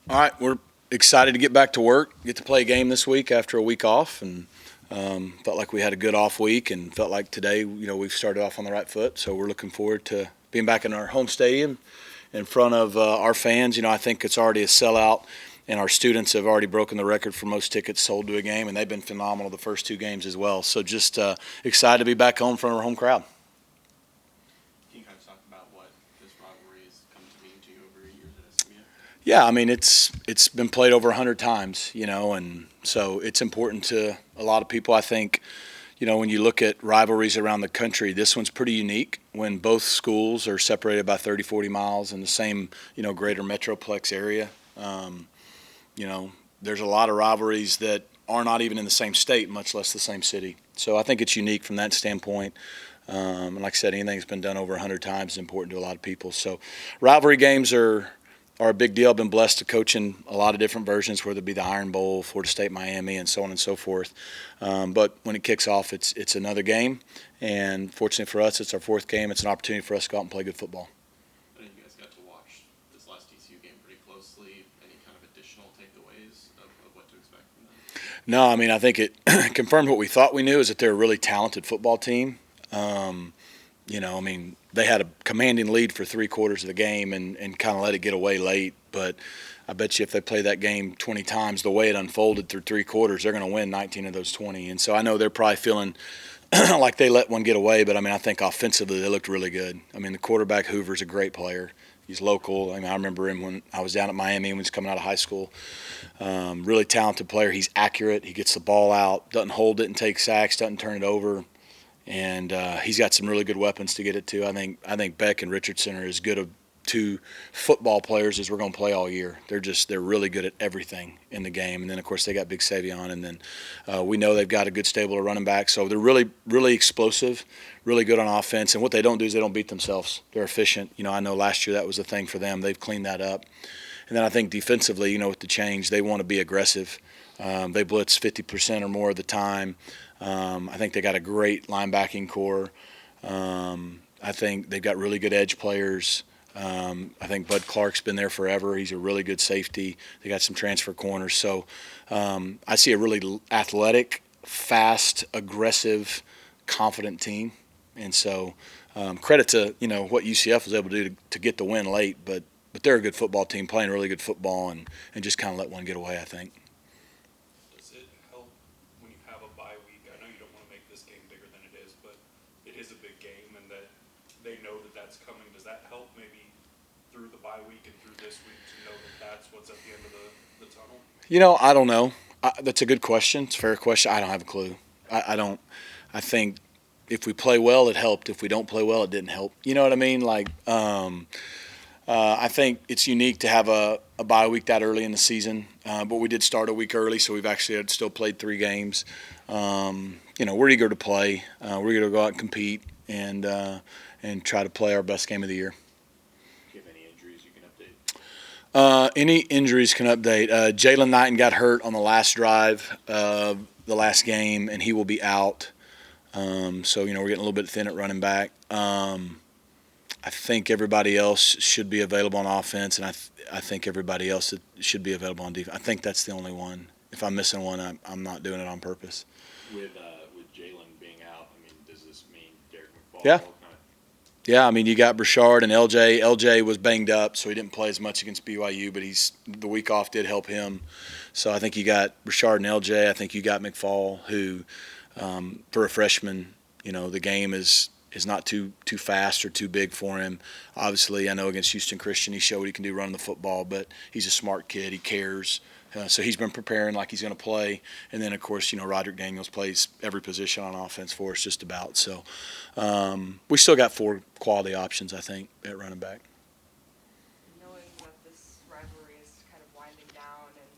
All right, we're excited to get back to work, get to play a game this week after a week off, and felt like we had a good off week, and felt like today, we've started off on the right foot. So we're looking forward to being back in our home stadium in front of our fans. I think it's already a sellout, and our students have already broken the record for most tickets sold to a game, and they've been phenomenal the first two games as well. So just excited to be back home in front of our home crowd. Can you kind of talk about what this rivalry has come to mean to you over years at SMU? Yeah, I mean it's been played over 100 times, and so it's important to a lot of people. I think, when you look at rivalries around the country, this one's pretty unique when both schools are separated by 30, 40 miles in the same, greater metroplex area. Um, there's a lot of rivalries that are not even in the same state, much less the same city. So I think it's unique from that standpoint. And like I said, anything that's been done over 100 times is important to a lot of people. So rivalry games are a big deal. I've been blessed to coach in a lot of different versions, whether it be the Iron Bowl, Florida State, Miami, and so on and so forth. But when it kicks off, it's another game. And fortunately for us, it's our fourth game. It's an opportunity for us to go out and play good football. I know you guys got to watch this last TCU game pretty closely. Any kind of additional takeaways of what to expect from them? No, I mean, I think it confirmed what we thought we knew, is that they're a really talented football team. I mean, they had a commanding lead for 3/4 of the game and kind of let it get away late. But I bet you if they play that game 20 times, the way it unfolded through 3/4, they're going to win 19 of those 20. And so I know they're probably feeling like they let one get away. But, I mean, I think offensively they looked really good. I mean, the quarterback, Hoover's a great player. He's local. I mean, I remember him when I was down at Miami when he was coming out of high school. Really talented player. He's accurate. He gets the ball out, doesn't hold it and take sacks, doesn't turn it over. And he's got some really good weapons to get it to. I think Beck and Richardson are as good of two football players as we're going to play all year. They're really good at everything in the game. And then of course they got Big Savion, and then we know they've got a good stable of running backs. So they're really explosive, really good on offense. And what they don't do is they don't beat themselves. They're efficient. I know last year that was a thing for them. They've cleaned that up. And then I think defensively, with the change, they want to be aggressive. They blitz 50% or more of the time. I think they got a great linebacking core. I think they've got really good edge players. I think Bud Clark's been there forever. He's a really good safety. They got some transfer corners. So I see a really athletic, fast, aggressive, confident team. And so credit to what UCF was able to do to get the win late. But they're a good football team, playing really good football, and just kind of let one get away, I think. Does it help when you have a bye week? I know you don't want to make this game bigger than it is, but it is a big game, and that they know that that's coming. Does that help maybe through the bye week and through this week to know that that's what's at the end of the tunnel? I don't know. That's a good question. It's a fair question. I don't have a clue. I don't. I think if we play well, it helped. If we don't play well, it didn't help. You know what I mean? I think it's unique to have a bye week that early in the season, but we did start a week early, so we've actually still played 3 games. We're eager to play. We're eager to go out and compete and try to play our best game of the year. Do you have any injuries you can update? Any injuries can update. Jalen Knighton got hurt on the last drive of the last game, and he will be out. So, we're getting a little bit thin at running back. I think everybody else should be available on offense, and I think everybody else should be available on defense. I think that's the only one. If I'm missing one, I'm not doing it on purpose. With Jalen being out, I mean, does this mean Derek McFall? Yeah. Yeah, I mean, you got Brashard and LJ. LJ was banged up, so he didn't play as much against BYU, but the week off did help him. So I think you got Brashard and LJ. I think you got McFall, who, for a freshman, the game is not too fast or too big for him. Obviously, I know against Houston Christian he showed what he can do running the football, but he's a smart kid. He cares. So he's been preparing like he's going to play. And then, of course, Roderick Daniels plays every position on offense for us just about. So we still got 4 quality options, I think, at running back. Knowing that this rivalry is kind of winding down and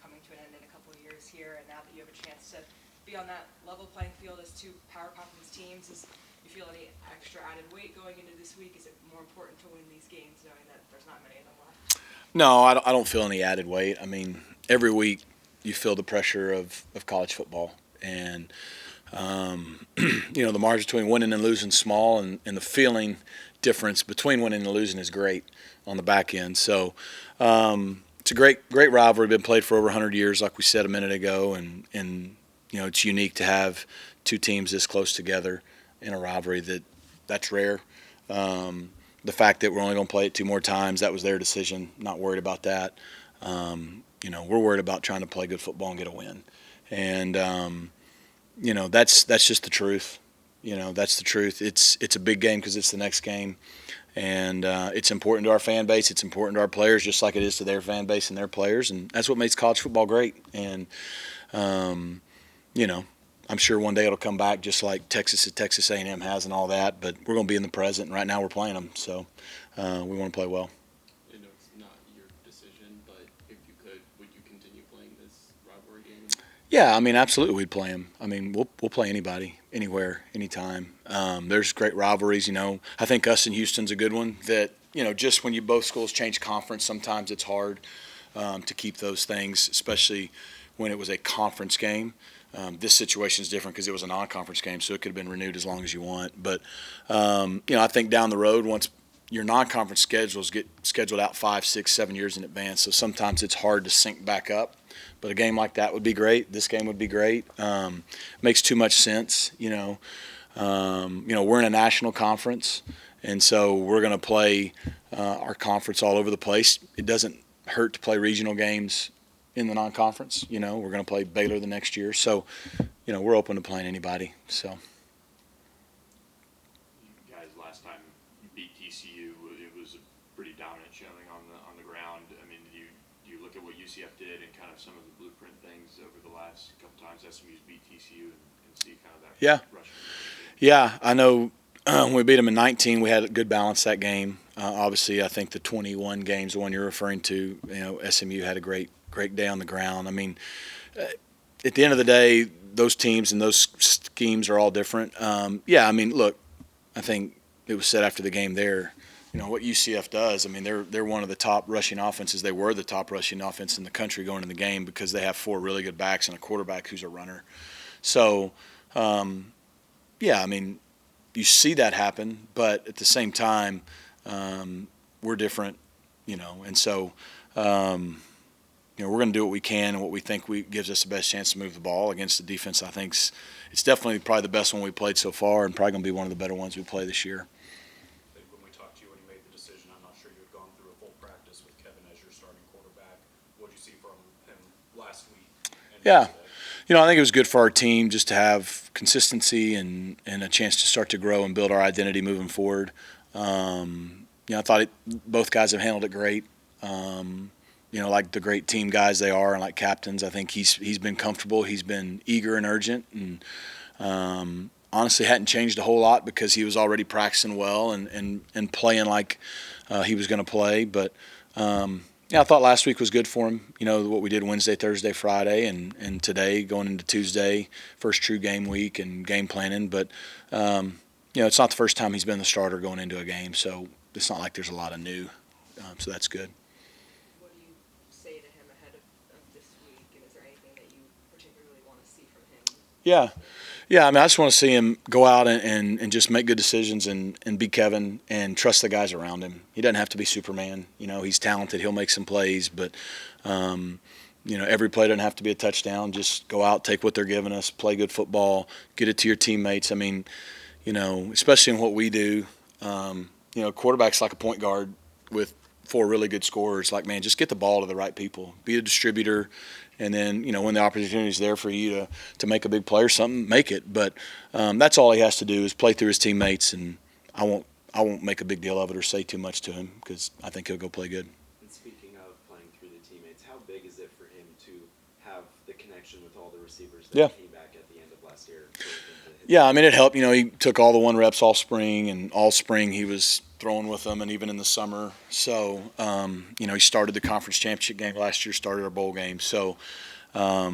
coming to an end in a couple of years here, and now that you have a chance to be on that level playing field as 2 power conference teams, do you feel any extra added weight going into this week? Is it more important to win these games knowing that there's not many of them left? No, I don't feel any added weight. I mean, every week you feel the pressure of college football. And, the margin between winning and losing is small, and the feeling difference between winning and losing is great on the back end. So it's a great rivalry. Been played for over 100 years, like we said a minute ago, and it's unique to have two teams this close together in a rivalry. That's rare. The fact that we're only going to play it 2 more times, that was their decision. Not worried about that. We're worried about trying to play good football and get a win, and that's just the truth. That's the truth. It's a big game because it's the next game. And it's important to our fan base. It's important to our players, just like it is to their fan base and their players. And that's what makes college football great. And, I'm sure one day it'll come back just like Texas A&M has and all that. But we're going to be in the present. And right now we're playing them. So we want to play well. I know it's not your decision, but if you could, would you continue playing this rivalry game? Yeah, absolutely we'd play them. We'll play anybody, anywhere, anytime. There's great rivalries, I think us and Houston's a good one that, just when both schools change conference, sometimes it's hard to keep those things, especially when it was a conference game. This situation is different because it was a non-conference game, so it could have been renewed as long as you want. But, I think down the road, once your non-conference schedules get scheduled out 5, 6, 7 years in advance, so sometimes it's hard to sync back up. But a game like that would be great. This game would be great. Makes too much sense, we're in a national conference, and so we're going to play our conference all over the place. It doesn't hurt to play regional games in the non-conference. We're going to play Baylor the next year. So, we're open to playing anybody. So. You guys last time beat TCU. It was a pretty dominant showing on the ground. Do you look at what UCF did and kind of some of the blueprint things over the last couple times SMU's beat TCU and see kind of that rush? Yeah, I know when we beat them in 19, we had a good balance that game. Obviously, I think the 21 games, the one you're referring to, SMU had a great day on the ground. At the end of the day, those teams and those schemes are all different. Look, I think it was said after the game there, what UCF does, they're one of the top rushing offenses. They were the top rushing offense in the country going into the game because they have 4 really good backs and a quarterback who's a runner. So, you see that happen, but at the same time, we're different, and so, we're going to do what we can and what we think gives us the best chance to move the ball against the defense. I think it's definitely probably the best one we played so far and probably going to be one of the better ones we play this year. I think when we talked to you when you made the decision, I'm not sure you had gone through a full practice with Kevin as your starting quarterback. What did you see from him last week? Yeah. I think it was good for our team just to have consistency and a chance to start to grow and build our identity moving forward. I thought both guys have handled it great. Like the great team guys they are and like captains. I think he's been comfortable. He's been eager and urgent and honestly hadn't changed a whole lot because he was already practicing well and playing like he was going to play. But I thought last week was good for him. What we did Wednesday, Thursday, Friday, and today going into Tuesday, first true game week and game planning. But, it's not the first time he's been the starter going into a game, so it's not like there's a lot of new. So that's good. What do you say to him ahead of this week, and is there anything that you particularly want to see from him? Yeah, I just want to see him go out and just make good decisions and be Kevin and trust the guys around him. He doesn't have to be Superman. He's talented. He'll make some plays, but, every play doesn't have to be a touchdown. Just go out, take what they're giving us, play good football, get it to your teammates. Especially in what we do, quarterback's like a point guard with 4 really good scorers. Like, man, just get the ball to the right people. Be a distributor. And then, when the opportunity is there for you to make a big play or something, make it. But that's all he has to do is play through his teammates, and I won't make a big deal of it or say too much to him because I think he'll go play good. And speaking of playing through the teammates, how big is it for him to have the connection with all the receivers that came back at the end of last year? Yeah, it helped. He took all the 1 reps all spring, and all spring he was throwing with them, and even in the summer. So, he started the conference championship game last year, started our bowl game. So, I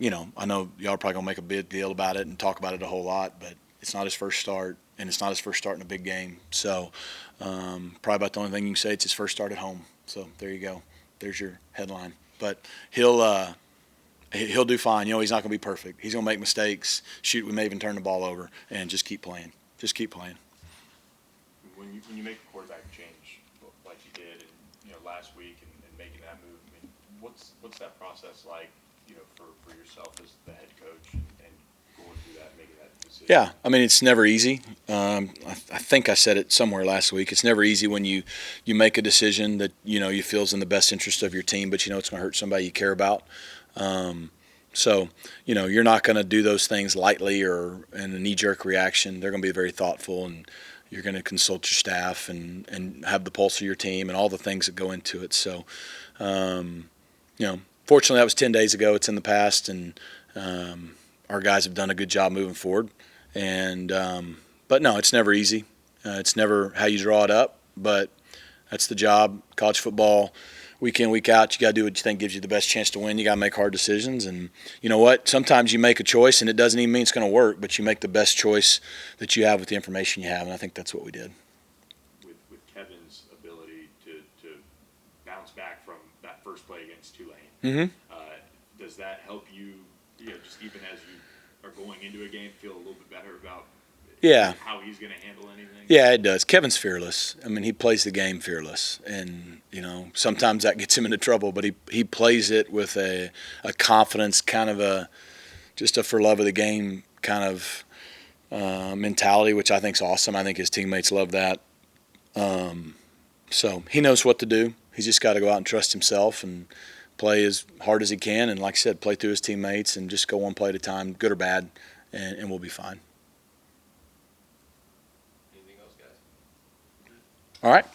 know y'all are probably going to make a big deal about it and talk about it a whole lot, but it's not his first start, and it's not his first start in a big game. So, probably about the only thing you can say, it's his first start at home. So, there you go. There's your headline. But he'll do fine. He's not going to be perfect. He's going to make mistakes. Shoot, we may even turn the ball over, and just keep playing. Just keep playing. When you make a quarterback change like you did, and last week and making that move. I mean, what's that process like, for yourself as the head coach and going through that, making that decision? Yeah, I mean, it's never easy. I think I said it somewhere last week. It's never easy when you make a decision that you feel is in the best interest of your team, but it's going to hurt somebody you care about. So you're not going to do those things lightly or in a knee-jerk reaction. They're going to be very thoughtful, and you're going to consult your staff and have the pulse of your team and all the things that go into it. So, fortunately, that was 10 days ago. It's in the past, and our guys have done a good job moving forward. And but no, it's never easy. It's never how you draw it up, but that's the job. College football, week in, week out, you got to do what you think gives you the best chance to win. You got to make hard decisions. And you know what? Sometimes you make a choice, and it doesn't even mean it's going to work, but you make the best choice that you have with the information you have, and I think that's what we did. With Kevin's ability to bounce back from that first play against Tulane, does that help you, just even as you are going into a game, feel a little bit better about how he's going to handle anything? Yeah, it does. Kevin's fearless. I mean, he plays the game fearless, and sometimes that gets him into trouble, but he plays it with a confidence, kind of just a for love of the game kind of mentality, which I think is awesome. I think his teammates love that. So he knows what to do. He's just got to go out and trust himself and play as hard as he can, and like I said, play through his teammates and just go one play at a time, good or bad, and we'll be fine. Anything else, guys? All right.